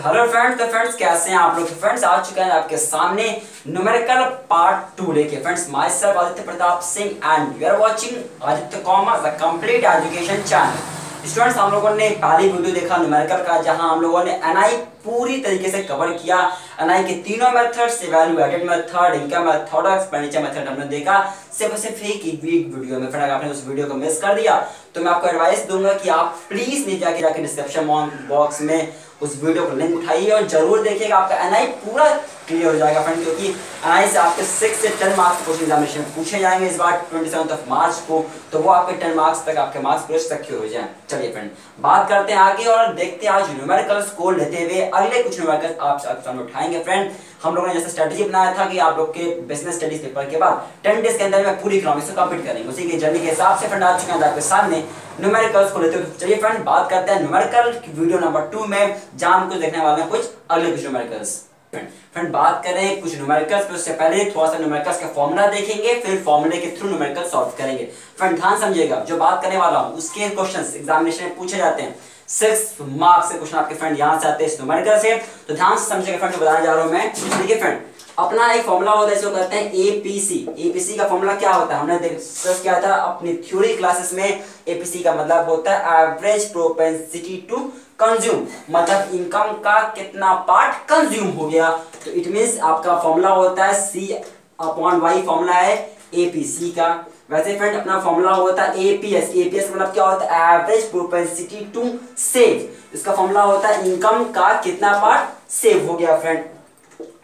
Hello friends, तो friends कैसे हैं आप लोग। फ्रेंड्स आ चुके हैं आपके सामने न्यूमेरिकल पार्ट 2 लेके। Friends myself Aditya Pratap Singh and you are watching Aditya commerce the complete education channel. Students हम लोगों ने पहली वीडियो देखा न्यूमेरिकल का, जहां हम लोगों ने एनआई पूरी तरीके से कवर किया। एनआई के तीनों methods, value added method, income method और एक्सपेंडिचर मेथड हमने देखा सिर्फ एक वीडियो में। फ्रेंड अगर आपने उस वीडियो को मिस कर दिया तो मैं आपको एडवाइस दूंगा कि आप प्लीज नीचे जाके डिस्क्रिप्शन बॉक्स में उस वीडियो को लिंक उठाइए और जरूर देखिएगा। आपका एनआई पूरा क्लियर हो जाएगा फ्रेंड, क्योंकि एनआई से आपके 6 से 10 मार्क्स क्वेश्चन एग्जामिनेशन पूछे जाएंगे इस बार 27 मार्च को, तो वो आपके 10 मार्क्स तक आपके मार्क्स पूरे सिक्योर हो जाएं। चलिए फ्रेंड बात करते हैं आगे और देखते हैं आज न्यूमेरिकल्स को लेते हुए अगले कुछ न्यूमेरिकल्स आप सामने उठाएंगे। फ्रेंड हम लोगों ने जैसे स्ट्रेटजी बनाया था कि आप लोग के बिजनेस स्टडीज पेपर के बाद 10 डेज के अंदर में पूरी इकोनॉमिक्स को कंप्लीट करेंगे, उसी की जर्नी के हिसाब से फ्रेंड आज चुके हैं आपके सामने न्यूमेरिकल्स को लेते हुए। चलिए फ्रेंड बात करते हैं न्यूमेरिकल वीडियो नंबर 2 में, जहां हम कुछ देखने वाले हैं कुछ अगले कुछ न्यूमेरिकल्स। फ्रेंड बात करें कुछ न्यूमेरिकल्स, उससे पहले थोड़ा सा न्यूमेरिकल्स का फॉर्मूला देखेंगे, फिर फॉर्मूले के थ्रू न्यूमेरिकल सॉल्व करेंगे। फ्रेंड ध्यान समझिएगा, जो बात करने वाला हूं उसके क्वेश्चंस एग्जामिनेशन में पूछे जाते हैं। 6 मार्क्स से क्वेश्चन आपके फ्रेंड यहां से आते हैं इस न्यूमेरिकल से, तो ध्यान से समझिएगा फ्रेंड, जो बताने जा रहा हूं मैं। देखिए फ्रेंड अपना एक फॉर्मूला होता है, इसको कहते हैं एपीसी। एपीसी का फॉर्मूला क्या होता है हमने डिस्कस किया था अपनी थ्योरी क्लासेस में। एपीसी का मतलब होता है एवरेज प्रोपेंसिटी टू कंज्यूम, मतलब इनकम का कितना पार्ट कंज्यूम हो गया। तो इट मींस आपका फॉर्मूला होता है C/Y, फॉर्मूला है एपीसी का। वैसे फ्रेंड अपना फॉर्मूला होता है एपीएस। एपीएस मतलब क्या होता है एवरेज प्रोपेंसिटी टू सेव। इसका फॉर्मूला होता है इनकम का कितना पार्ट सेव हो गया फ्रेंड।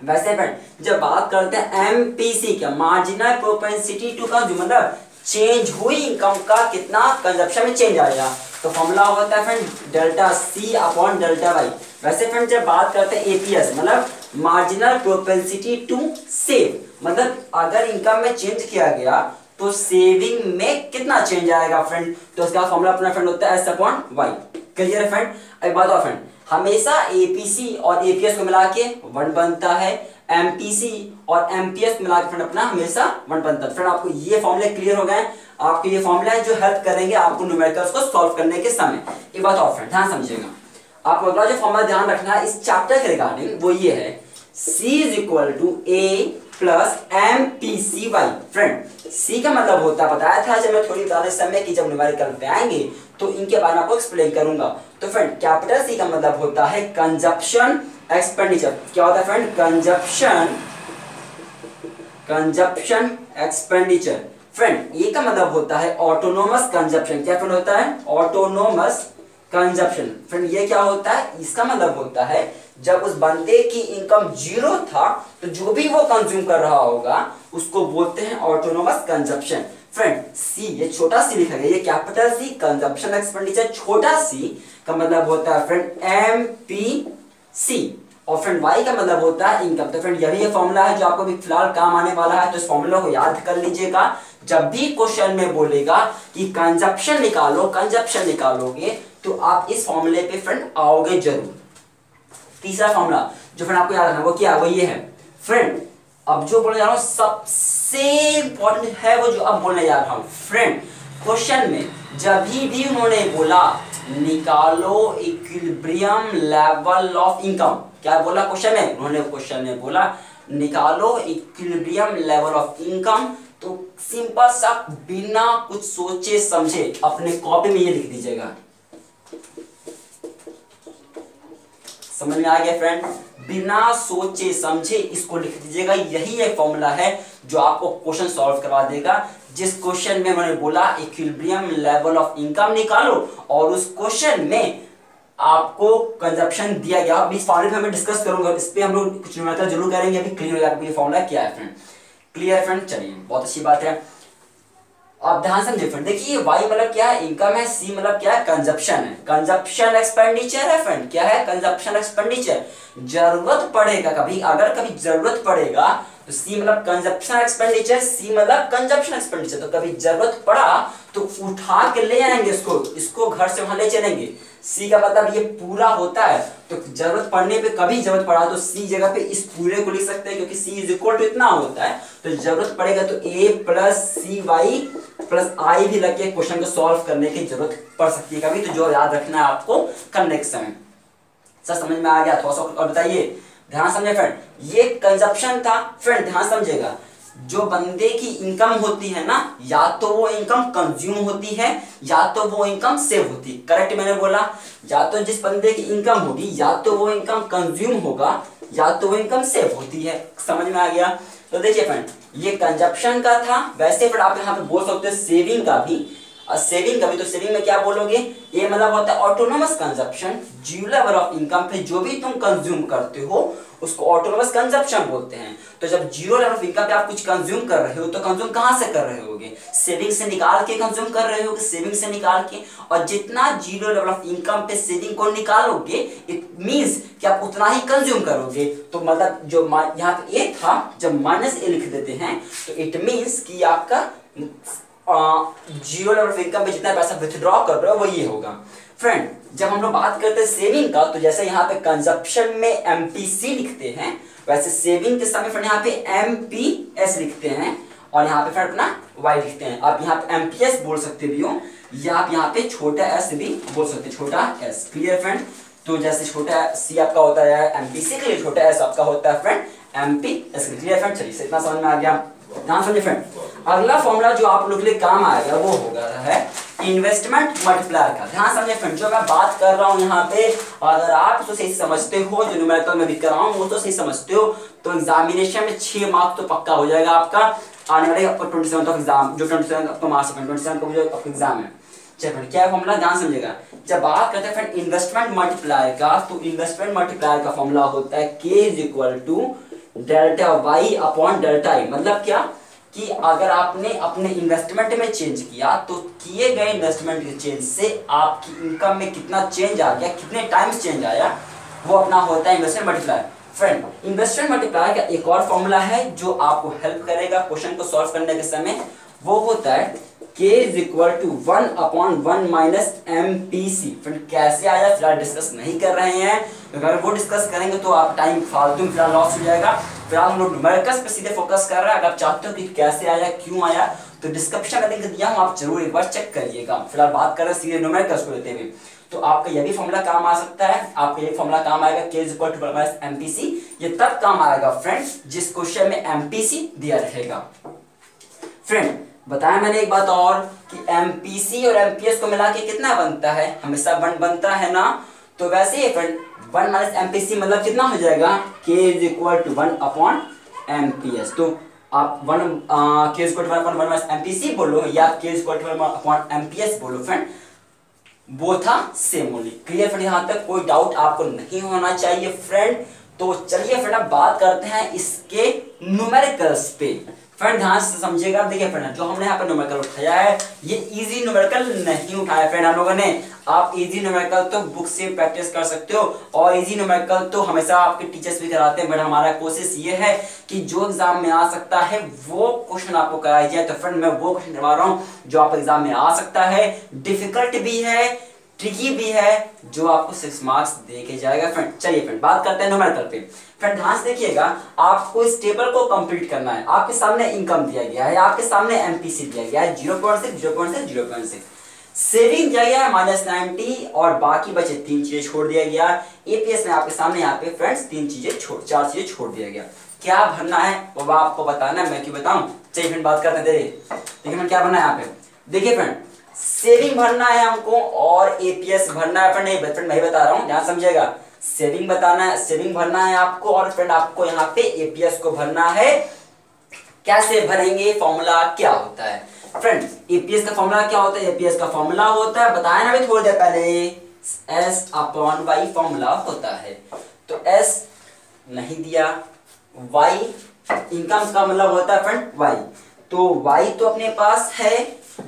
वैसे फ्रेंड जब बात करते हैं एमपीसी का, मार्जिनल प्रोपेंसिटी टू कंज्यूम, मतलब चेंज हुई इनकम का कितना कंजप्शन में चेंज आएगा, तो फॉर्मूला होता है फ्रेंड डेल्टा C/डेल्टा Y। वैसे फ्रेंड जब बात करते हैं एपीएस मतलब मार्जिनल प्रोपेंसिटी टू सेव, मतलब अगर इनकम में चेंज किया गया तो सेविंग में कितना चेंज आएगा फ्रेंड, तो उसका फॉर्मूला अपना फ्रेंड होता है S/Y। क्लियर है फ्रेंड। एक बात और फ्रेंड, हमेशा एपीसी और एपीएस को मिला के 1 बनता है, एमपीसी और एमपीएस मिला के फ्रेंड अपना हमेशा 1 बनता है। फ्रेंड आपको ये फॉर्मूले क्लियर हो गए, आपके ये फॉर्मूले हैं जो हेल्प करेंगे आपको न्यूमेरिकल्स को सॉल्व करने के समय। एक बात और फ्रेंड ध्यान समझिएगा, आपको अगला जो फॉर्मूला ध्यान रखना है इस चैप्टर के रिगार्डिंग वो ये है C = A + MPCY। Friend C का मतलब होता है, बताया था जब मैं थोड़ी बताने समय कि जब न्यूमेरिकल पे आएंगे तो इनके बारे में आपको एक्सप्लेन करूंगा। तो फ्रेंड कैपिटल C का मतलब होता है कंजप्शन एक्सपेंडिचर। क्या होता है फ्रेंड कंजप्शन एक्सपेंडिचर। फ्रेंड ए का मतलब होता है ऑटोनोमस कंजप्शन। क्या फ्रेंड होता है ऑटोनोमस कंजप्शन। फ्रेंड ये क्या होता है, इसका मतलब होता है जब उस बंदे की इनकम 0 था तो जो भी वो कंज्यूम कर रहा होगा उसको बोलते हैं ऑटोनोमस कंजप्शन। फ्रेंड सी, ये छोटा सी लिखा गया, ये कैपिटल सी कंजप्शन एक्सपेंडिचर, छोटा सी का मतलब होता है फ्रेंड एमपीसी, और फ्रेंड वाई का मतलब होता है इनकम। तो फ्रेंड यही फॉर्मूला है जो आपको भी फिलहाल काम आने वाला है, तो इस फॉर्मूला को याद कर लीजिएगा। जब भी क्वेश्चन में बोलेगा कि कंजप्शन निकालोगे तो आप इस फॉर्मूले पे फ्रेंड आओगे जरूर। तीसरा फॉर्मूला जो फ्रेंड आपको याद रखना वो क्या, वो ये है फ्रेंड। अब जो बोलने जा रहा हूं सबसे इंपॉर्टेंट है वो जो अब बोलने जा रहा हूं फ्रेंड। क्वेश्चन में जब भी उन्होंने बोला निकालो इक्विलिब्रियम लेवल ऑफ इनकम, क्या बोला क्वेश्चन में, उन्होंने क्वेश्चन में बोला निकालो इक्विलिब्रियम लेवल ऑफ इनकम, तो सिंपल सा बिना कुछ सोचे समझे अपने कॉपी में ये लिख दीजिएगा। समझ में आ गया फ्रेंड, बिना सोचे समझे इसको लिख दीजिएगा। यही एक फॉर्मूला है जो आपको क्वेश्चन सॉल्व करवा देगा। जिस क्वेश्चन में उन्होंने बोला इक्विलिब्रियम लेवल ऑफ इनकम निकालो और उस क्वेश्चन में आपको कंजप्शन दिया गया, अभी इस फॉर्मूले पे मैं डिस्कस करूंगा, इस पे हम लोग कुछ न्यूमेरिकल जरूर करेंगे। अभी क्लियर हो गया आपको ये फॉर्मूला क्या है फ्रेंड। क्लियर फ्रेंड, चलिए बहुत अच्छी बात है। आप ध्यान समझिए फ्रेंड, देखिए वाई मतलब क्या है इनकम है, सी मतलब क्या है कंजप्शन है, कंजप्शन एक्सपेंडिचर है फ्रेंड। क्या है कंजप्शन एक्सपेंडिचर, जरूरत पड़ेगा कभी, अगर कभी जरूरत पड़ेगा तो सी मतलब कंजप्शन एक्सपेंडिचर, सी मतलब कंजप्शन एक्सपेंडिचर। तो कभी जरूरत पड़ा तो उठा के ले आएंगे इसको घर से वहां ले चलेंगे। सी का मतलब ये पूरा होता है, तो जरूरत पड़ने पे कभी जरूरत पड़ा तो सी जगह पे इस पूरे को लिख सकते हैं, क्योंकि सी = इतना होता है। तो जरूरत पड़ेगा तो A + CY + I भी लग के क्वेश्चन को सॉल्व करने की जरूरत पड़ सकती है कभी, तो जो याद रखना है आपको करने के समय। सर समझ में आ गया? थोड़ा सा और बताइए, ध्यान समझे फ्रेंड। ये कंजप्शन था फ्रेंड, ध्यान समझेगा। जो बंदे की इनकम होती है ना, या तो वो इनकम कंज्यूम होती है या तो वो इनकम सेव होती है। करेक्ट मैंने बोला? या तो जिस बंदे की इनकम होगी या तो वो इनकम कंज्यूम होगा या तो वो इनकम सेव होती है। समझ में आ गया? तो देखिए फ्रेंड, ये कंजप्शन का था। वैसे फिर आप यहाँ पे बोल सकते हो सेविंग का भी, सेविंग का भी। तो सेविंग में क्या बोलोगे? ये मतलब होता है autonomous consumption, zero level of income पे जो भी तुम कंज्यूम करते हो उसको ऑटोनोमस कंजप्शन बोलते हैं। तो जब जीरो लेवल ऑफ इनकम पे आप कुछ कंज्यूम कर रहे हो तो कंज्यूम कहां से कर रहे होगे? सेविंग से निकाल के कंज्यूम कर रहे होगे, सेविंग से निकाल के। और जितना जीरो लेवल ऑफ इनकम पे सेविंग को निकालोगे, इट मींस कि आप उतना ही कंज्यूम करोगे। तो मतलब जो यहाँ पे ए था, जब माइनस ए लिख देते हैं तो इट मींस कि आपका जीरो लेवल ऑफ इनकम पे जितना पैसा विथड्रॉ कर रहे हो वो ये होगा। फ्रेंड, जब हम लोग बात करते हैं सेविंग का, तो जैसे यहाँ पे कंजप्शन में एमपीसी लिखते हैं, वैसे सेविंग के समय फ्रेंड यहाँ पे एमपीएस लिखते हैं और यहाँ पे फ्रेंड अपना वाई लिखते हैं। आप यहाँ पे एमपीएस बोल सकते भी हो या आप यहाँ पे छोटा एस भी बोल सकते हैं, छोटा एस। Clear friend? तो जैसे छोटा सी आपका होता है एमपीसी के लिए, छोटा एस आपका होता है फ्रेंड एमपीएस। Clear friend? चलिए इतना समझ में आ गया। ध्यान समझिए फ्रेंड, अगला फॉर्मूला जो आप लोग के लिए काम आएगा वो होगा है इन्वेस्टमेंट मल्टीप्लायर का। ध्यान समझिए फ्रेंड, जो मैं बात कर रहा हूं यहाँ पे, अगर आप उसको सही समझते हो, जो न्यूमेरिकल में भी कर रहा हूं वो तो सही समझते हो, तो एग्जामिनेशन में 6 मार्क्स तो पक्का हो जाएगा आपका आने वाले आपको 27 ऑफ एग्जाम, जो 27 आपको मार्क्स 27 को जो आपका एग्जाम है। चलिए फ्रेंड, क्या फॉर्मूला ध्यान समझिएगा। जब बात करते हैं फ्रेंड इन्वेस्टमेंट मल्टीप्लायर का, तो इन्वेस्टमेंट मल्टीप्लायर का फॉर्मूला होता है K is equal to delta Y upon delta I. मतलब क्या कि अगर आपने अपने इन्वेस्टमेंट में चेंज किया तो किए गए इन्वेस्टमेंट के चेंज से आपकी इनकम में कितना चेंज आ गया, कितने टाइम्स चेंज आया, वो अपना होता है investment multiplier. Friend, investment multiplier का एक और फॉर्मूला है जो आपको हेल्प करेगा क्वेश्चन को सॉल्व करने के समय, वो होता है K is equal to 1 upon 1 minus MPC। Friend, कैसे आया फिलहाल डिस्कस नहीं कर रहे हैं, अगर वो डिस्कस करेंगे तो आप टाइम फालतू फिलहाल लॉस हो जाएगा। फिलहाल हम लोग न्यूमेरिकल्स पे सीधे फोकस कर रहे हैं। अगर आप चाहते हो कि कैसे आया, क्यों आया, तो डिस्क्रिप्शन में लिंक दिया हूं, आप जरूर एक बार चेक करिएगा। फिलहाल बात कर रहे हैं सीधे न्यूमेरिकल्स को लेते हुए, तो आपका ये भी फॉर्मूला काम आ सकता है। आपका ये फॉर्मूला काम आएगा K is equal to 1 minus MPC। ये तब काम आएगा फ्रेंड जिस क्वेश्चन में MPC दिया रहेगा। फ्रेंड, बताया मैंने एक बात और कि एमपीसी और एमपीएस को मिला के कितना बनता है? हमेशा 1 बनता है ना। तो वैसे ही फ्रेंड 1 माइनस एमपीसी मतलब कितना हो जाएगा? K is equal to 1 upon MPS. तो आप K is equal to 1 upon 1 minus MPC बोलो या K is equal to 1 upon MPS बोलो friend, both are same only. Clear friend? यहाँ तक कोई डाउट आपको नहीं होना चाहिए फ्रेंड। तो चलिए फ्रेंड अब बात करते हैं इसके न्यूमेरिकल्स पे। फ्रेंड ध्यान से समझिएगा। देखिए फ्रेंड, जो हमने यहाँ पर न्यूमेरिकल उठाया है ये इजी न्यूमेरिकल नहीं उठाया फ्रेंड हम लोगों ने। आप इजी न्यूमेरिकल तो बुक से प्रैक्टिस कर सकते हो और इजी न्यूमेरिकल तो हमेशा आपके टीचर्स भी कराते हैं, बट हमारा कोशिश ये है कि जो एग्जाम में आ सकता है वो क्वेश्चन आपको कराया जाए। तो फ्रेंड मैं वो क्वेश्चन करवा रहा हूँ जो आप एग्जाम में आ सकता है, डिफिकल्ट भी है, ट्रिकी भी है, जो आपको 6 मार्क्स दे के जाएगा फ्रेंड। चलिए फ्रेंड बात करते हैं न्यूमेरिकल पे। फ्रेंड ध्यान से देखिएगा, आपको इस टेबल को कंप्लीट करना है। आपके सामने इनकम दिया गया है, आपके सामने एमपीसी दिया गया है 0.6 0.6 0.6, सेविंग दिया गया है -90 और बाकी बचे 3 चीजें छोड़ दिया गया। एपीएस में आपके सामने यहाँ पे फ्रेंड्स 4 चीजें छोड़ दिया गया। क्या भरना है वो आपको बताना है, मैं क्यों बताऊं। चलिए फ्रेंड बात करते हैं। देखिए फ्रेंड क्या भरना है यहाँ पे। देखिए फ्रेंड, सेविंग भरना है हमको और एपीएस भरना है। फ्रेंड मैं ही बता रहा हूँ, ध्यान समझिएगा। सेविंग बताना है, सेविंग भरना है आपको और फ्रेंड आपको यहाँ पे एपीएस को भरना है। कैसे भरेंगे, फॉर्मूला क्या होता है फ्रेंड? एपीएस का फॉर्मूला क्या होता है? एपीएस का फॉर्मूला होता है, बताया ना अभी थोड़ी देर पहले, एस अपॉन वाई फॉर्मूला होता है। तो एस नहीं दिया, वाई इनकम का मतलब होता है फ्रेंड वाई। तो वाई तो अपने पास है,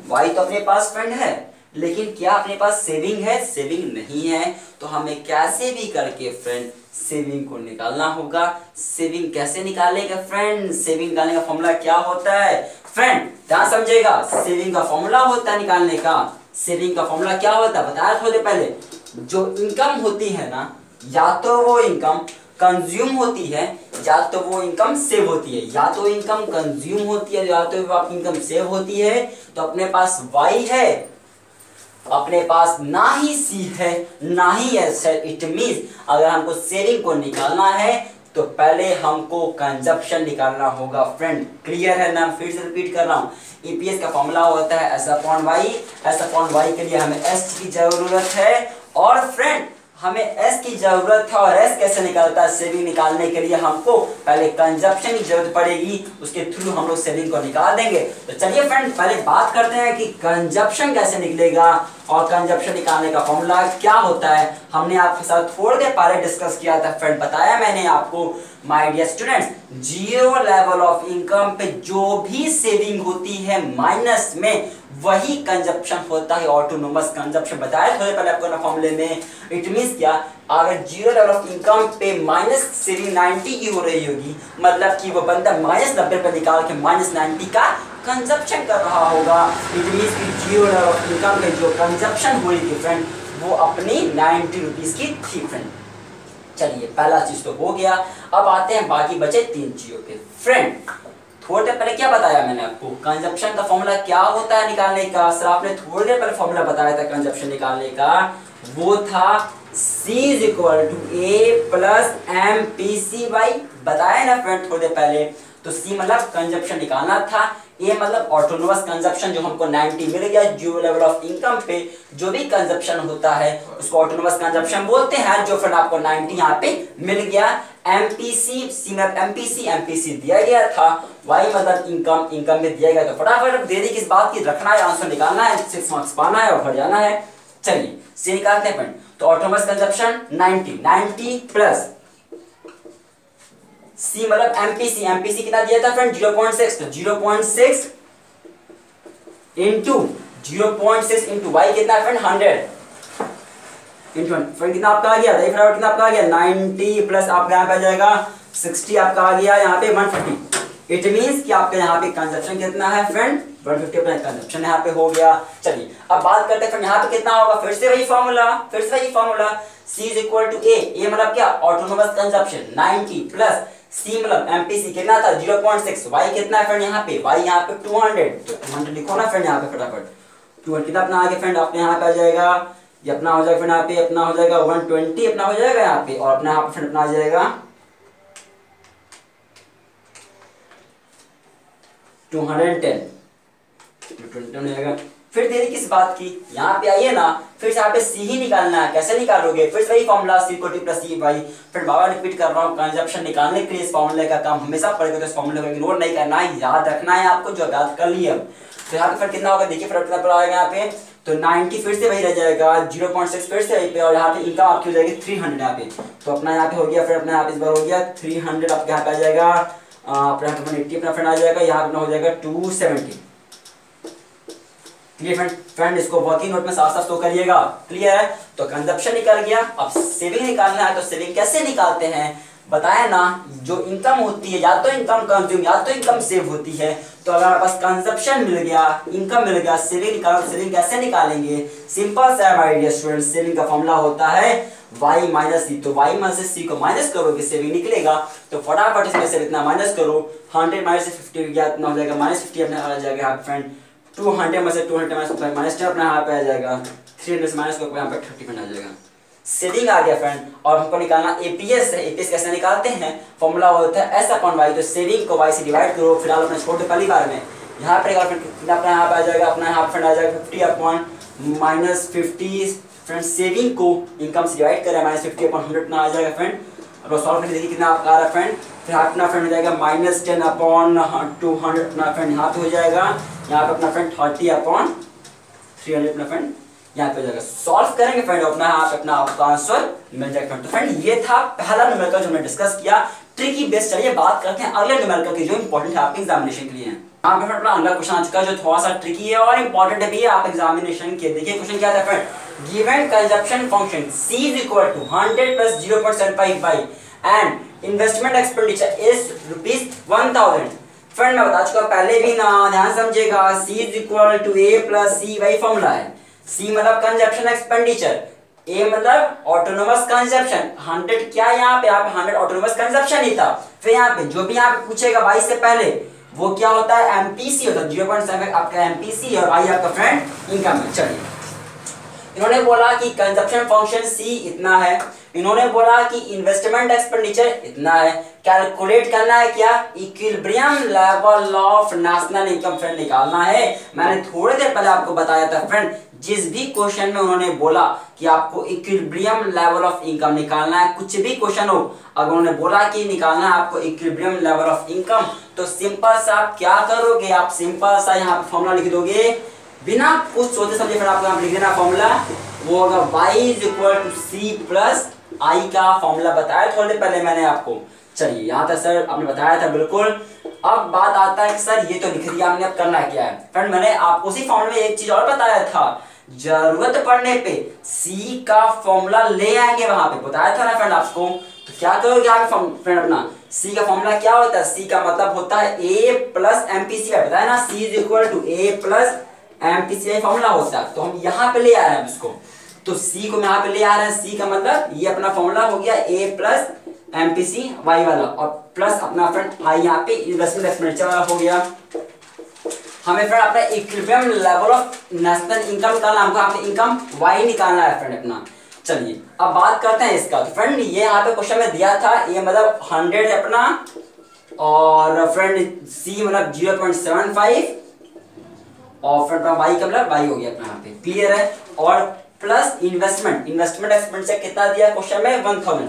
वाई तो अपने पास फ्रेंड है, लेकिन क्या अपने पास सेविंग है? सेविंग नहीं है। तो हमें कैसे भी करके फ्रेंड सेविंग को निकालना होगा। सेविंग कैसे निकालेगा फ्रेंड? सेविंग निकालने का फॉर्मूला क्या होता है फ्रेंड? ध्यान समझिएगा, सेविंग का फॉर्मूला होता है निकालने का। सेविंग का फॉर्मूला क्या होता है बताया थोड़े पहले। जो इनकम होती है ना, या तो वो इनकम कंज्यूम होती है या तो वो इनकम सेव होती है। या तो इनकम कंज्यूम होती है या तो आपकी इनकम सेव होती है। तो अपने पास वाई है अपने पास ना ही सी है ना ही एस है। इट मींस अगर हमको सेविंग को निकालना है तो पहले हमको कंजप्शन निकालना होगा फ्रेंड। क्लियर है ना? फिर से रिपीट कर रहा हूं, ईपीएस का फॉर्मूला होता है S upon Y. S upon Y के लिए हमें एस की जरूरत है और फ्रेंड हमें एस की जरूरत है। और एस कैसे निकालता है? सेविंग निकालने के लिए हमको पहले कंजप्शन की जरूरत पड़ेगी, उसके थ्रू हम लोग सेविंग को निकाल देंगे। तो चलिए फ्रेंड पहले बात करते हैं कि कंजप्शन कैसे निकलेगा और कंजप्शन निकालने का फॉर्मूला क्या होता है। हमने आपके साथ थोड़ी देर पहले डिस्कस किया था फ्रेंड, बताया मैंने आपको my dear students, zero level of income पे जो भी सेविंग होती है माइनस में वही कंजप्शन होता है, ऑटोनोमस कंजप्शन। बताया थोड़े पहले आपको ना फॉर्मूले में। इट मींस क्या, अगर जीरो लेवल ऑफ इनकम पे माइनस सेविंग 90 की हो रही होगी, मतलब कि वो बंदा माइनस 90 पे निकाल के माइनस 90 का कंजप्शन कर रहा होगा। इट मींस कि जीरो लेवल ऑफ इनकम पे जो कंजप्शन हो रही थी फ्रेंड वो अपनी 90 रुपीज की थी फ्रेंड। चलिए पहला चीज तो हो गया। अब आते हैं बाकी बचे 3 चीजों पे फ्रेंड। थोड़ी देर पहले क्या बताया मैंने आपको, कंजप्शन का फॉर्मूला क्या होता है निकालने का। सर आपने थोड़ी देर पहले फॉर्मूला बताया था कंजप्शन निकालने का, वो था C = A + MPC/, बताया ना फ्रेंड थोड़ी देर पहले। तो C मतलब कंजप्शन निकालना था, A मतलब ऑटोनोमस कंजप्शन जो हमको 90 मिल गया। जीरो लेवल ऑफ इनकम पे जो भी कंजप्शन होता है उसको ऑटोनोमस कंजप्शन बोलते हैं, जो फ्रेंड आपको 90 यहाँ पे मिल गया। MPC, C मतलब MPC दिया गया था। Y मतलब इनकम, इनकम में दिया गया। तो फटाफट देरी किस बात की, रखना है, आंसर निकालना है, 6 मार्क्स पाना है और घर जाना है। चलिए C निकालते हैं फ्रेंड। तो ऑटोनोमस कंजप्शन 90 प्लस C मतलब MPC कितना दिया था फ्रेंड 0.6। तो 0.6 इंटू 0.6 इंटू Y कितना फ्रेंड 100 इंटू फ्रेंड कितना आपका आ गया, कितना आपका आ गया 90 प्लस आपका यहाँ पे आ जाएगा 60, आपका आ गया यहाँ पे 150। इट मींस कि आपके यहाँ पे कंजप्शन कितना है फ्रेंड 150 अपना कंजप्शन यहाँ पे हो गया। चलिए अब बात करते हैं फ्रेंड यहाँ पे कितना होगा। फिर से वही फॉर्मूला C = A मतलब क्या, ऑटोनोमस कंजप्शन 90 प्लस C मतलब MPC कितना था 0.6। Y कितना है फ्रेंड यहाँ पे, Y यहाँ पे 200। तो 200 लिखो ना फ्रेंड यहाँ पे फटाफट। 200 कितना अपना आगे फ्रेंड अपने यहाँ पे आ जाएगा, ये अपना हो जाएगा फ्रेंड यहाँ पे, अपना हो जाएगा 120 अपना हो जाएगा यहाँ पे, और अपना यहाँ पे फ्रेंड अपना आ जाएगा 210 हो जाएगा। फिर देरी किस बात की, यहाँ पे आइए ना, फिर से यहाँ पे C ही निकालना है। कैसे निकालोगे, फिर से वही फॉर्मूला C = A + C/Y। फिर बाबा रिपीट कर रहा हूँ, कंजप्शन निकालने के लिए इस फॉर्मूले का काम हमेशा पड़ेगा, तो इस फॉर्मूले को इग्नोर नहीं करना है, याद रखना है आपको, जो याद कर लिए। तो यहाँ पे फिर कितना होगा, देखिए फिर कितना पर आएगा यहाँ पे, तो 90 फिर से वही रह जाएगा, 0.6 फिर से वही पे, और यहाँ पे इनकम आपकी हो जाएगी 300 यहाँ पे। तो अपना यहाँ पे हो गया, फिर अपना यहाँ पे इस बार हो गया 300, आपके यहाँ पे आ जाएगा अपना 180 अपना फ्रेंड आ जाएगा, यहाँ पे हो जाएगा 270। क्लियर फ्रेंड, इसको वर्किंग नोट में साफ साफ तो करिएगा। क्लियर है, तो कंजप्शन निकल गया। अब सेविंग निकालना है, तो सेविंग कैसे निकालते हैं बताया ना, जो इनकम होती है या तो इनकम कंज्यूम या तो इनकम सेव होती है। तो अगर हमारे पास कंजप्शन मिल गया, इनकम मिल गया, सेविंग निकालो, सेविंग कैसे निकालेंगे, सिंपल सा है माय डियर स्टूडेंट, सेविंग का फॉर्मूला होता है Y - C। तो Y में से C को माइनस करोगे सेविंग निकलेगा। तो फटाफट इसमें से इतना माइनस करो, 100 माइनस 50 गया, इतना हो जाएगा -50 अपने आ जाएगा यहाँ पे फ्रेंड। 200 में से 200 माइनस 10 अपना यहाँ पे आ जाएगा, 300 से माइनस को यहाँ पे 30 में आ जाएगा। सेविंग आ गया फ्रेंड। और हमको निकालना एपीएस है। एपीएस कैसे निकालते हैं, फॉर्मूला होता है S/Y। तो सेविंग को Y से डिवाइड करो, फिलहाल अपने छोड़ दो पहली बार में। यहाँ पे कितना अपना यहाँ पे आ जाएगा, अपना यहाँ पे आ जाएगा 50/-50 फ्रेंड। सेविंग को इनकम से डिवाइड करें, -50/100 ना आ जाएगा फ्रेंड। अब सॉल्व करके देखिए कितना आपका आ रहा है फ्रेंड। फिर अपना फ्रेंड हो जाएगा -10/200 अपना फ्रेंड यहाँ पे हो जाएगा, यहाँ पे अपना फ्रेंड 30/300 अपना फ्रेंड यहाँ पे हो जाएगा। सॉल्व करेंगे फ्रेंड, अपना यहाँ पे अपना आपका आंसर मिल जाएगा फ्रेंड। तो फ्रेंड ये था पहला न्यूमेरिकल जो हमने डिस्कस किया, ट्रिकी बेस। चलिए बात करते हैं अगले न्यूमेरिकल की जो इंपॉर्टेंट है आपके एग्जामिनेशन के लिए। यहाँ पे अपना अगला क्वेश्चन आ चुका है जो थोड़ा सा ट्रिकी है और इंपॉर्टेंट भी है आप एग्जामिनेशन के। देखिए क्वेश्चन क्या था friend, given consumption function C = 100 + 0.75 and investment expenditure is ₹1000। Friend मैं बता चुका पहले भी ना, ध्यान समझिएगा। C = A + C वही फॉर्मूला है। C मतलब कंजप्शन एक्सपेंडिचर, A मतलब ऑटोनोमस कंजप्शन। 100 क्या यहाँ पे, आप 100 ऑटोनोमस कंजप्शन ही था। फिर यहाँ पे जो भी यहाँ पे पूछेगा Y से पहले वो क्या होता है, MPC होता है, 0.7 आपका MPC और Y आपका फ्रेंड इनकम है। चलिए इन्होंने बोला कि कंजप्शन फंक्शन सी इतना है, इन्होंने बोला कि इन्वेस्टमेंट एक्सपेंडिचर इतना है, कैलकुलेट करना है क्या, equilibrium level of national income friend निकालना है। मैंने थोड़ी देर पहले आपको बताया था फ्रेंड, जिस भी क्वेश्चन में उन्होंने बोला कि आपको इक्विलिब्रियम लेवल ऑफ इनकम निकालना है, कुछ भी क्वेश्चन हो, अगर उन्होंने बोला कि निकालना है आपको इक्विलिब्रियम लेवल ऑफ इनकम, तो सिंपल सा आप क्या करोगे, आप सिंपल सा यहाँ पे फॉर्मूला लिख दोगे बिना कुछ सोचे समझे। फिर आपको यहाँ लिख देना फॉर्मूला, वो होगा y is equal to C plus I का फॉर्मूला बताया थोड़ी देर पहले मैंने आपको। चलिए यहाँ तक सर आपने बताया था बिल्कुल। अब बात आता है कि सर ये तो लिख दिया हमने, अब करना क्या है फ्रेंड। मैंने आपको उसी फॉर्मूले में एक चीज और बताया था, जरूरत पड़ने पे सी का फॉर्मूला ले आएंगे, वहां पे बताया था ना फ्रेंड आपको। तो क्या करोगे आप फ्रेंड, अपना सी का फॉर्मूला क्या होता है, सी का मतलब होता है ए प्लस एमपीसी, पता है ना, C is equal to A plus MPC formula होता है। तो हम यहाँ पे ले आ रहे हैं इसको, तो सी को यहाँ पे ले आ रहे हैं, सी का मतलब ये अपना फॉर्मूला हो गया ए प्लस एमपीसी वाई वाला, और प्लस अपना फ्रेंड आई यहाँ पे इन्वेस्टमेंट एक्सपेंडिचर वाला हो गया। हमें फ्रेंड अपना equilibrium level of national income निकालना, हमको यहाँ पे इनकम वाई निकालना है फ्रेंड अपना। चलिए अब बात करते हैं इसका। तो फ्रेंड ये यहाँ पे क्वेश्चन में दिया था, ये मतलब 100 है अपना, और फ्रेंड सी मतलब 0.75, और फ्रेंड वाई का मतलब वाई हो गया अपना यहाँ पे, क्लियर है। और प्लस इन्वेस्टमेंट एक्सपेंडिचर कितना दिया क्वेश्चन में, 1000,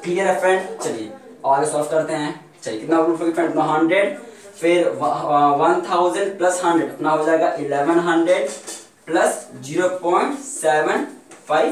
क्लियर है फ्रेंड। चलिए आगे सॉल्व करते हैं। चलिए कितना फ्रेंड, 100 फिर 1000 प्लस 100 अपना हो जाएगा 1100 प्लस 0.75 वाई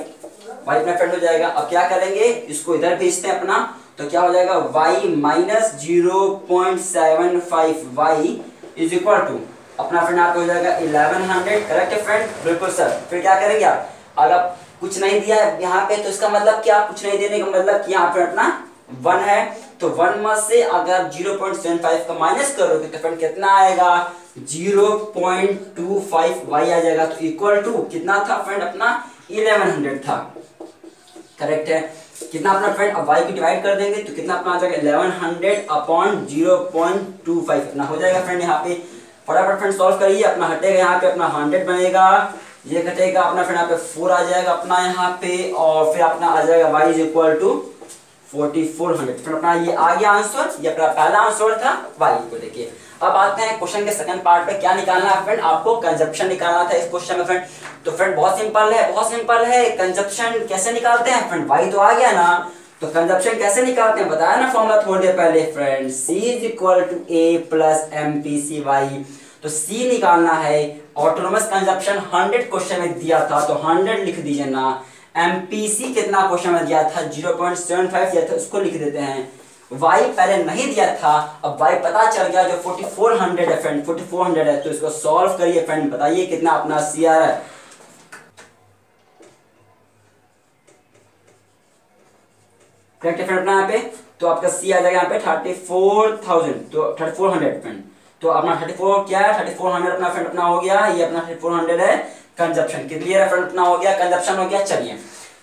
अपना फ्रेंड हो जाएगा। अब क्या करेंगे, इसको इधर भेजते हैं अपना, तो क्या हो जाएगा y minus 0.75 Y is equal to अपना फ्रेंड आपको हो जाएगा 1100, करेक्ट है फ्रेंड, बिल्कुल सर। फिर क्या करेंगे आप, अगर कुछ नहीं दिया है यहाँ पे तो इसका मतलब क्या, कुछ नहीं देने का मतलब कि यहाँ पे अपना 1 है, तो 1 में से अगर 0.75 का माइनस करोगे तो फ्रेंड कितना आएगा, 0.25 वाई आ जाएगा। तो इक्वल टू कितना था फ्रेंड अपना 1100 था, करेक्ट है। कितना अपना फ्रेंड, अब वाई को डिवाइड कर देंगे तो कितना अपना आ जाएगा 1100 अपॉन 0.25 अपना हो जाएगा फ्रेंड। यहाँ पे फटाफट फ्रेंड सॉल्व करिए, अपना हटेगा यहाँ पे अपना 100 बनेगा, ये घटेगा अपना फ्रेंड यहाँ पे 4 आ जाएगा अपना यहाँ पे, और फिर अपना आ जाएगा y इज इक्वल टू 4400। फिर अपना ये आ गया आंसर, ये अपना पहला आंसर था y को लेके। अब आते हैं क्वेश्चन के सेकंड पार्ट पे, क्या निकालना है फ्रेंड, आपको कंजप्शन निकालना था इस क्वेश्चन में फ्रेंड। तो फ्रेंड बहुत सिंपल है, कंजप्शन कैसे निकालते हैं फ्रेंड, y तो आ गया ना, तो कंजप्शन कैसे निकालते हैं बताया ना फॉर्मूला थोड़ी देर पहले friend, C is equal to A plus MPCY। तो C निकालना है, ऑटोनोमस कंजप्शन 100 क्वेश्चन में दिया था तो 100 लिख दीजिए ना, MPC कितना क्वेश्चन में दिया था 0.75 दिया था, उसको लिख देते हैं। Y पहले नहीं दिया था, अब Y पता चल गया, जो 4400 है फ्रेंड, 4400 है, तो इसको सॉल्व करिए फ्रेंड, बताइए कितना अपना C आ रहा है। करेक्ट है फ्रेंड अपना यहाँ पे, तो आपका सी आ जाएगा यहाँ पे 34,000, तो 3400 फ्रेंड, तो अपना 34 क्या है 3400 अपना फ्रेंड अपना हो गया, ये अपना 3400 है कंजप्शन, क्लियर है फ्रेंड अपना हो गया, कंजप्शन हो गया। चलिए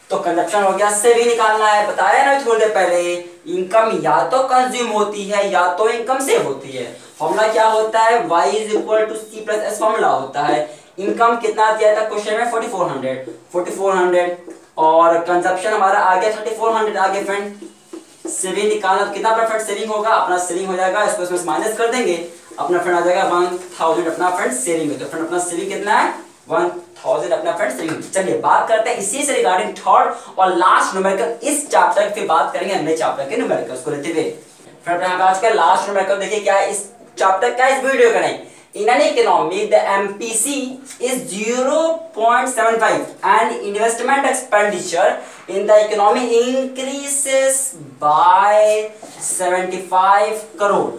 तो कंजप्शन हो गया, सेविंग निकालना है, बताया ना थोड़ी देर पहले, इनकम या तो कंज्यूम होती है या तो इनकम सेव होती है। फॉर्मूला क्या होता है, y is equal to C plus S formula होता है। इनकम कितना दिया था क्वेश्चन में 4400, और कंजप्शन हमारा आ गया 3400 आ गया फ्रेंड। सेविंग निकालना कितना फ्रेंड सेविंग होगा, अपना सेविंग हो जाएगा, इसको इसमें माइनस कर देंगे, अपना फ्रेंड आ जाएगा 1000 अपना फ्रेंड सेविंग है, तो फ्रेंड अपना सेविंग कितना है 1000 अपना फ्रेंड सेविंग। चलिए बात करते हैं इसी से रिगार्डिंग थर्ड और लास्ट न्यूमेरिकल इस चैप्टर, फिर बात करेंगे अगले चैप्टर के न्यूमेरिकल्स को लेते हुए। फ्रेंड यहाँ पे आज का लास्ट न्यूमेरिकल देखिए क्या है इस चैप्टर का, इस वीडियो का नहीं। In an economy, the MPC is 0.75 and investment expenditure in the economy increases by 75 crore.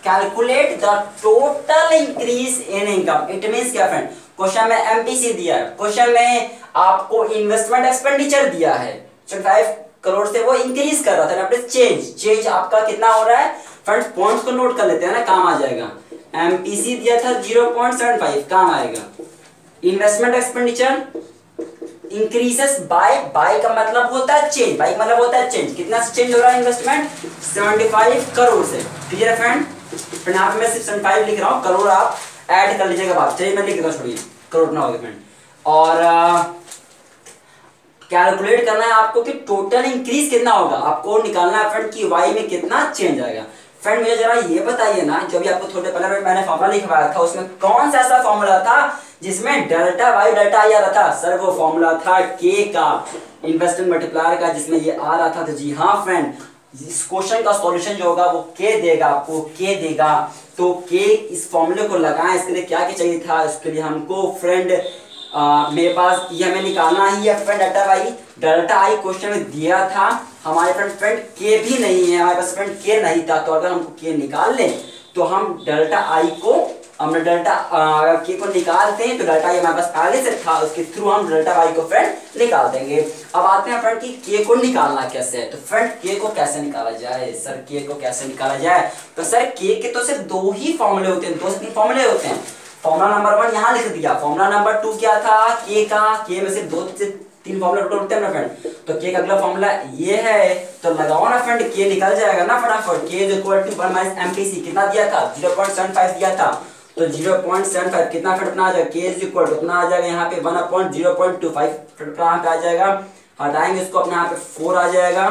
Calculate the total increase in income. It means क्या फ्रेंड, क्वेश्चन में MPC दिया है, क्वेश्चन में आपको इन्वेस्टमेंट एक्सपेंडिचर दिया है 75 करोड़ से वो इंक्रीज कर रहा था, चेंज आपका कितना हो रहा है फ्रेंड्स, पॉइंट्स को नोट कर लेते हैं ना, काम आ जाएगा। MPC दिया था 0.75, काम आएगा। इन्वेस्टमेंट एक्सपेंडिचर इंक्रीजेस बाय का मतलब होता है चेंज, बाय का मतलब होता है चेंज, कितना से चेंज हो रहा है इन्वेस्टमेंट 75 करोड़ से, क्लियर है फ्रेंड। फ्रेंड यहाँ पे मैं सिर्फ 75 लिख रहा हूँ, करोड़ आप ऐड कर लीजिएगा बात, चलिए मैं लिख देता हूँ, छोड़िए करोड़ ना होगा फ्रेंड। और कैलकुलेट करना है आपको कि टोटल इंक्रीज कितना होगा, आपको निकालना है फ्रेंड कि वाई में कितना चेंज आएगा। फ्रेंड मुझे जरा ये बताइए ना, जो भी आपको थोड़े पहले मैंने फॉर्मूला लिखवाया था उसमें कौन सा ऐसा फॉर्मूला था जिसमें डेल्टा वाई डेल्टा आई आ रहा था? सर वो फॉर्मूला था के का, इन्वेस्टमेंट मल्टीप्लायर का, जिसमें ये आ रहा था। तो जी हाँ फ्रेंड, इस क्वेश्चन का सॉल्यूशन जो होगा वो के देगा, आपको के देगा। तो के इस फॉर्मूले को लगाएं, इसके लिए क्या क्या चाहिए था? इसके लिए हमको फ्रेंड मेरे पास ये हमें निकालना ही है friend delta Y delta I question में दिया था हमारे फ्रेंड के भी नहीं है हमारे पास फ्रेंड, के नहीं था। तो अगर हमको के निकाल लें तो हम डेल्टा आई को, हम डेल्टा के को निकालते हैं तो डेल्टा आई हमारे पास पहले से था, उसके थ्रू हम डेल्टा वाई को फ्रेंड निकाल देंगे। अब आते हैं फ्रेंड कि के को निकालना कैसे है। तो फ्रेंड के को कैसे निकाला जाए? सर के को कैसे निकाला जाए? तो सर के तो सिर्फ दो ही फॉर्मूले होते हैं, 2 से 3 फॉर्मूले होते हैं। फॉर्मूला नंबर 1 यहाँ लिख दिया, फॉर्मूला नंबर 2 क्या था? के का, के में से 2 से 3 फॉर्मूला टोटल होते हैं ना फ्रेंड। तो के का अगला फॉर्मूला ये है, तो लगाओ ना फ्रेंड, के निकल जाएगा ना फटाफट। K is equal to 1 minus MPC, कितना दिया था? 0.75 दिया था। तो 0.75 कितना फ्रेंड अपना आ जाएगा? के इज इक्वल टू अपना आ जाएगा यहाँ पे 1/0.25 फ्रेंड यहाँ पे आ जाएगा। हटाएंगे इसको, अपने यहाँ पे 4 आ जाएगा,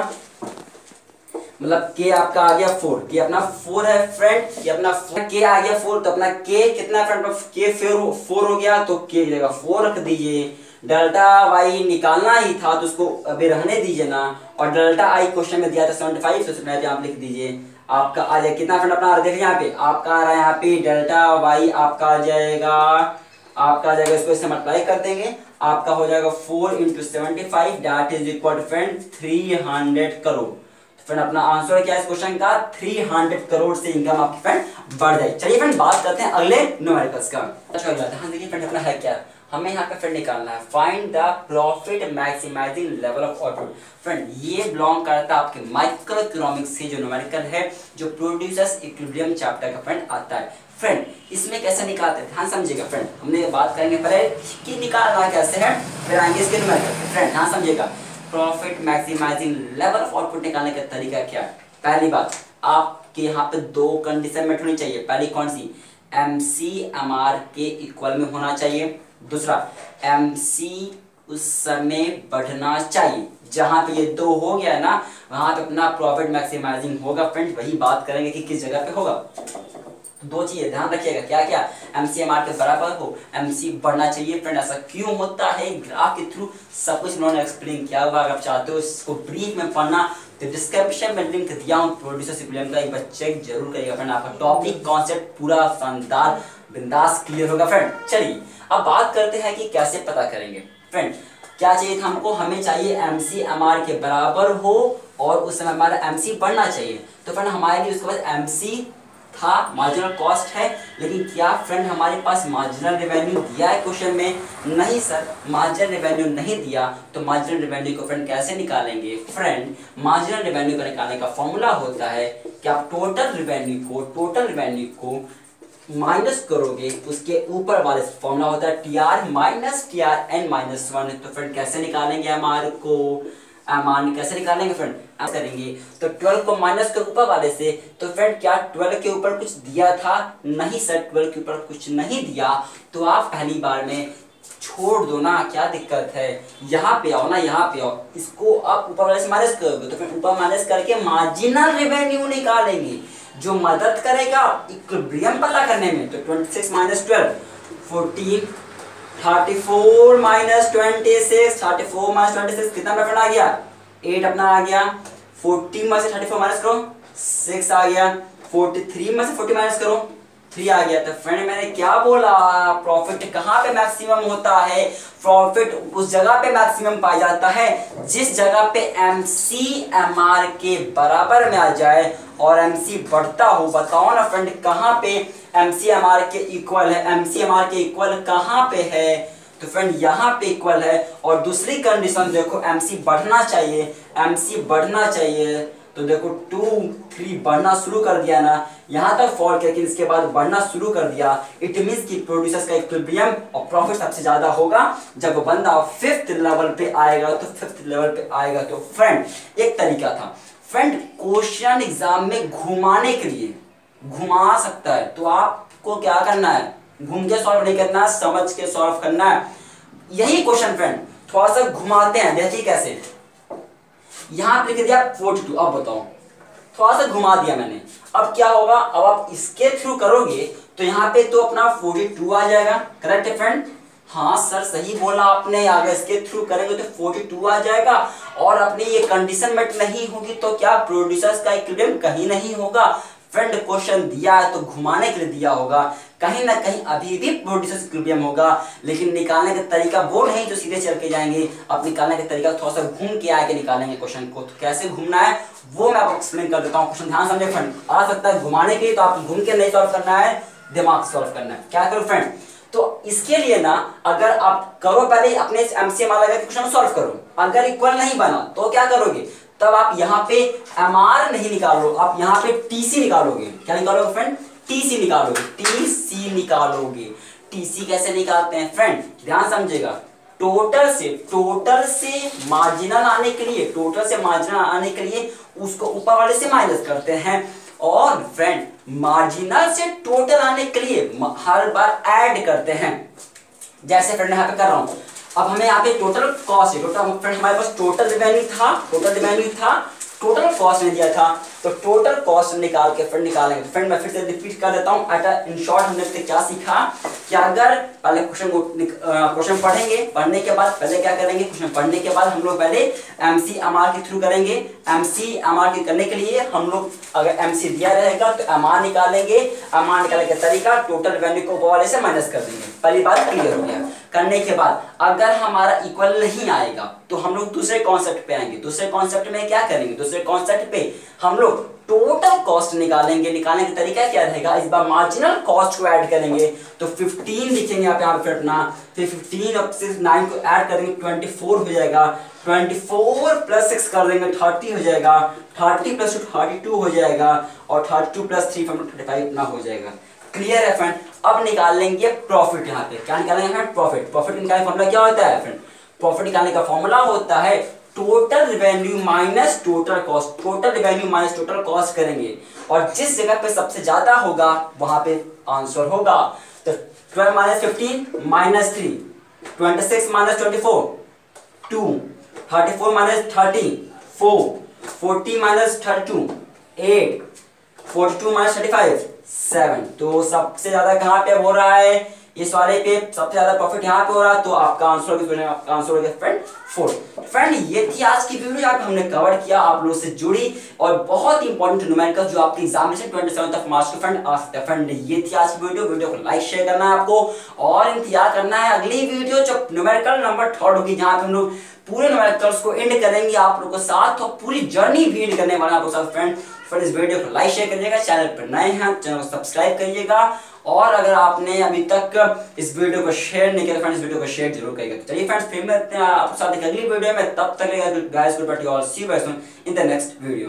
मतलब के आपका आ गया 4, के अपना 4 है फ्रेंड, ये अपना के आ गया 4। तो अपना के कितना फ्रेंड? के 4 हो गया, तो के की जगह 4 रख दीजिए। डेल्टा वाई निकालना ही था तो उसको अभी रहने दीजिए ना। और डेल्टा आई क्वेश्चन में दिया था 75, तो उसमें आप लिख दीजिए। आपका आ जाएगा कितना फ्रेंड अपना? देखिए यहाँ पे आपका आ रहा है, यहाँ पे डेल्टा वाई आपका आ जाएगा, आपका आ जाएगा, इसको इससे मल्टीप्लाई कर देंगे, आपका हो जाएगा 4 × 75 that is equal to friend 300 crore. Friend अपना आंसर क्या है इस क्वेश्चन का? 300 करोड़ से इनकम आपकी फ्रेंड बढ़ जाए। चलिए फ्रेंड बात करते हैं अगले न्यूमेरिकल्स का। अच्छा जाता है। हाँ देखिए फ्रेंड अपना है क्या, हमें यहाँ पे फ्रेंड निकालना है find the profit maximising level of output. Friend ये बिलोंग करता है आपके माइक्रो इकोनॉमिक्स से, जो न्यूमेरिकल है जो प्रोड्यूसर्स इक्विलिब्रियम चैप्टर का फ्रेंड आता है। फ्रेंड इसमें कैसे निकालते हैं ध्यान समझिएगा फ्रेंड, हमने बात करेंगे पहले कि निकालना कैसे है, फिर आएंगे इसके न्यूमेरिकल। फ्रेंड ध्यान समझिएगा, profit maximising level of output निकालने का तरीका क्या है? पहली बात, आपके यहाँ पे 2 कंडीशन मेट होनी चाहिए। पहली कौन सी? MC MR के इक्वल में होना चाहिए। दूसरा, MC उस समय बढ़ना चाहिए। जहां पे ये 2 हो गया ना, वहां पे अपना प्रॉफिट मैक्सिमाइजिंग होगा। फ्रेंड वही बात करेंगे कि किस जगह पे होगा। 2 चीजें ध्यान रखिएगा, क्या क्या? MC MR के बराबर हो, MC बढ़ना चाहिए। फ्रेंड ऐसा क्यों होता है? ग्राफ के थ्रू सब कुछ उन्होंने एक्सप्लेन किया हुआ। अगर आप चाहते हो इसको ब्रीफ में पढ़ना तो डिस्क्रिप्शन में लिंक दिया हूं प्रोड्यूसर्स इक्विलिब्रियम का, एक बार चेक जरूर करिएगा फ्रेंड, आपका टॉपिक कॉन्सेप्ट पूरा शानदार बिंदास क्लियर होगा। फ्रेंड चलिए अब बात करते हैं कि कैसे पता करेंगे। फ्रेंड क्या चाहिए था हमको? हमें चाहिए MC MR के बराबर हो और उस समय हमारा MC बढ़ना चाहिए। तो फ्रेंड हमारे लिए उसके बाद MC था, मार्जिनल कॉस्ट है, लेकिन क्या फ्रेंड हमारे पास मार्जिनल रेवेन्यू दिया है क्वेश्चन में? नहीं सर, मार्जिनल रेवेन्यू नहीं दिया। तो मार्जिनल रेवेन्यू को फ्रेंड कैसे निकालेंगे? फ्रेंड मार्जिनल रेवेन्यू को निकालने का फॉर्मूला होता है कि आप टोटल रेवेन्यू को माइनस करोगे, उसके ऊपर वाले फॉर्मूला होता है TR माइनस TRN-1। तो फ्रेंड कैसे निकालेंगे हमारे को? मान कैसे निकालेंगे फ्रेंड? करेंगे तो 12 को माइनस कर ऊपर वाले से। तो फ्रेंड क्या 12 के ऊपर कुछ दिया था? नहीं सर, 12 के ऊपर कुछ नहीं दिया। तो आप पहली बार में छोड़ दो ना, क्या दिक्कत है? यहाँ पे आओ ना, यहाँ पे आओ, इसको आप ऊपर वाले से माइनस करोगे तो फिर ऊपर माइनस करके मार्जिनल रेवेन्यू निकालेंगे, जो मदद करेगा इक्विलिब्रियम पता करने में। तो 26 माइनस 12 14, 34 माइनस 26, 34 माइनस 26 कितना फ्रेंड आ गया? 8 अपना आ गया। 40 में से 34 माइनस करो 6 आ गया। 43 में से 40 माइनस करो 3 आ गया। तो फ्रेंड मैंने क्या बोला? प्रॉफिट कहाँ पे मैक्सिमम होता है? प्रॉफिट उस जगह पे मैक्सिमम पाया जाता है जिस जगह पे MC MR के बराबर में आ जाए और MC बढ़ता हो। बताओ ना फ्रेंड कहाँ पे MC MR के इक्वल है? MC MR के इक्वल कहाँ पे है? तो फ्रेंड यहाँ पे इक्वल है। और दूसरी कंडीशन देखो, MC बढ़ना चाहिए, MC बढ़ना चाहिए। तो देखो 2 3 बढ़ना शुरू कर दिया ना, यहाँ तक फॉल किया, लेकिन इसके बाद बढ़ना शुरू कर दिया। इट मींस कि प्रोड्यूसर्स का इक्विलिब्रियम और प्रॉफिट सबसे ज्यादा होगा जब बंदा 5th लेवल पे आएगा। तो 5th लेवल पे आएगा तो फ्रेंड एक तरीका था फ्रेंड क्वेश्चन एग्जाम में घुमाने के लिए, घुमा सकता है। तो आपको क्या करना है? घूम के सॉल्व नहीं करना, समझ के सॉल्व करना है। यही क्वेश्चन फ्रेंड थोड़ा सा घुमाते हैं, देखिए कैसे। यहां पे लिख दिया 42, अब बताओ थोड़ा सा घुमा दिया मैंने, अब क्या होगा, अब आप इसके थ्रू करोगे तो यहाँ पे तो अपना 42 आ जाएगा। करेक्ट है फ्रेंड? हाँ सर सही बोला आपने, अगर इसके थ्रू करेंगे तो 42 आ जाएगा और अपनी ये कंडीशन मेट नहीं होगी तो क्या प्रोड्यूसर्स का इक्विलिब्रियम कहीं नहीं होगा। फ्रेंड क्वेश्चन दिया है तो घुमाने के लिए दिया होगा, कहीं ना कहीं अभी भी प्रोड्यूसर्स इक्विलिब्रियम होगा, लेकिन निकालने का तरीका वो नहीं जो सीधे चल के जाएंगे। अब निकालने का तरीका थोड़ा सा घूम के आके निकालेंगे क्वेश्चन को, तो कैसे घूमना है वो मैं आपको एक्सप्लेन कर देता हूँ। क्वेश्चन ध्यान समझे फ्रेंड, आ सकता है घुमाने के लिए, तो आप घूम के नहीं सॉल्व करना है, दिमाग सॉल्व करना है। क्या करो फ्रेंड, तो इसके लिए ना अगर आप करो पहले अपने एमसीएमआर लगा के क्वेश्चन सॉल्व करो, अगर इक्वल नहीं बना तो क्या करोगे, तब आप यहाँ पे एमआर नहीं निकालो, आप यहाँ पे टीसी निकालोगे। क्या निकालोगे फ्रेंड? टीसी निकालोगे, टीसी निकालोगे। टीसी कैसे निकालते हैं फ्रेंड, ध्यान समझिएगा। टोटल से मार्जिनल आने के लिए, टोटल से मार्जिनल आने के लिए उसको ऊपर वाले से माइनस करते हैं, और फ्रेंड मार्जिनल से टोटल आने के लिए हर बार ऐड करते हैं। जैसे फ्रेंड यहाँ पे कर रहा हूं, अब हमें यहाँ पे टोटल कॉस्ट है, टोटल फ्रेंड हमारे पास टोटल रिवेन्यू था, टोटल कॉस्ट में दिया था, तो टोटल कॉस्ट निकाल के फ्रेंड निकालेंगे। फ्रेंड मैं फिर से रिपीट कर देता हूँ, इन शॉर्ट हमने क्या सीखा कि अगर पहले क्वेश्चन पढ़ेंगे, पढ़ने के बाद पहले क्या करेंगे, क्वेश्चन पढ़ने के बाद हम लोग पहले एमसीएमआर के थ्रू करेंगे। एमसीएमआर के करने के लिए हम लोग अगर एमसी दिया रहेगा तो एमआर निकालेंगे, एमआर निकालने का तरीका टोटल रेवेन्यू को ऊपर वाले से माइनस कर देंगे। पहली बात क्लियर हो गया। करने के बाद अगर हमारा इक्वल नहीं आएगा तो हम लोग दूसरे कॉन्सेप्ट पे आएंगे। दूसरे कॉन्सेप्ट में क्या करेंगे, दूसरे कॉन्सेप्ट पे हम लोग टोटल कॉस्ट निकालेंगे। निकालने का तरीका क्या रहेगा, इस बार मार्जिनल कॉस्ट को ऐड करेंगे, तो 15 लिखेंगे यहाँ पे अपना, फिर 15 और 9 को ऐड करेंगे 24 हो जाएगा, 24 प्लस 6 कर देंगे 30 हो जाएगा, 30 प्लस 2 32 हो जाएगा, और 32 प्लस 3 35 इतना हो जाएगा। क्लियर है फ्रेंड? अब निकाल लेंगे प्रॉफिट। यहाँ पे क्या निकालेंगे फ्रेंड, प्रॉफिट। प्रॉफिट निकालने का फॉर्मूला क्या होता है फ्रेंड, प्रॉफिट निकालने का फॉर्मूला होता है total revenue minus total cost. Total revenue minus total cost करेंगे, और जिस जगह पे सबसे ज्यादा होगा वहां पे आंसर होगा। तो 12 minus 15 minus 3, 26 minus 24 2, 34 minus 30 4, 40 minus 32 8, 42 minus 35 7। तो सबसे ज्यादा कहां पे हो रहा है, इस वाले पे सबसे ज्यादा प्रॉफिट यहाँ पे हो रहा है, तो आपका आंसर हो गया फ्रेंड 4। फ्रेंड ये थी आज की वीडियो, यहाँ पे हमने कवर किया आप लोगों से जुड़ी और बहुत ही इंपॉर्टेंट न्यूमेरिकल जो आपकी एग्जामिनेशन 27 मार्च को फ्रेंड आ सकता है। फ्रेंड ये थी आज की वीडियो को लाइक शेयर करना है आपको, और इंतजार करना है अगली वीडियो जो न्यूमेरिकल नंबर 3 होगी, जहाँ पे हम लोग पूरे न्यूमेरिकल्स को एंड करेंगे आप लोगों के साथ, और पूरी जर्नी भी एंड करने वाला आपके साथ फ्रेंड। फिर इस वीडियो को लाइक शेयर करिएगा, चैनल पर नए हैं चैनल को सब्सक्राइब करिएगा, और अगर आपने अभी तक इस वीडियो को शेयर नहीं किया फ्रेंड्स, वीडियो को शेयर जरूर करिएगा। तो चलिए फ्रेंड्स फिर मिलते हैं आपके साथ एक अगली वीडियो में, तब तक guys goodbye to all, see you soon in the next video.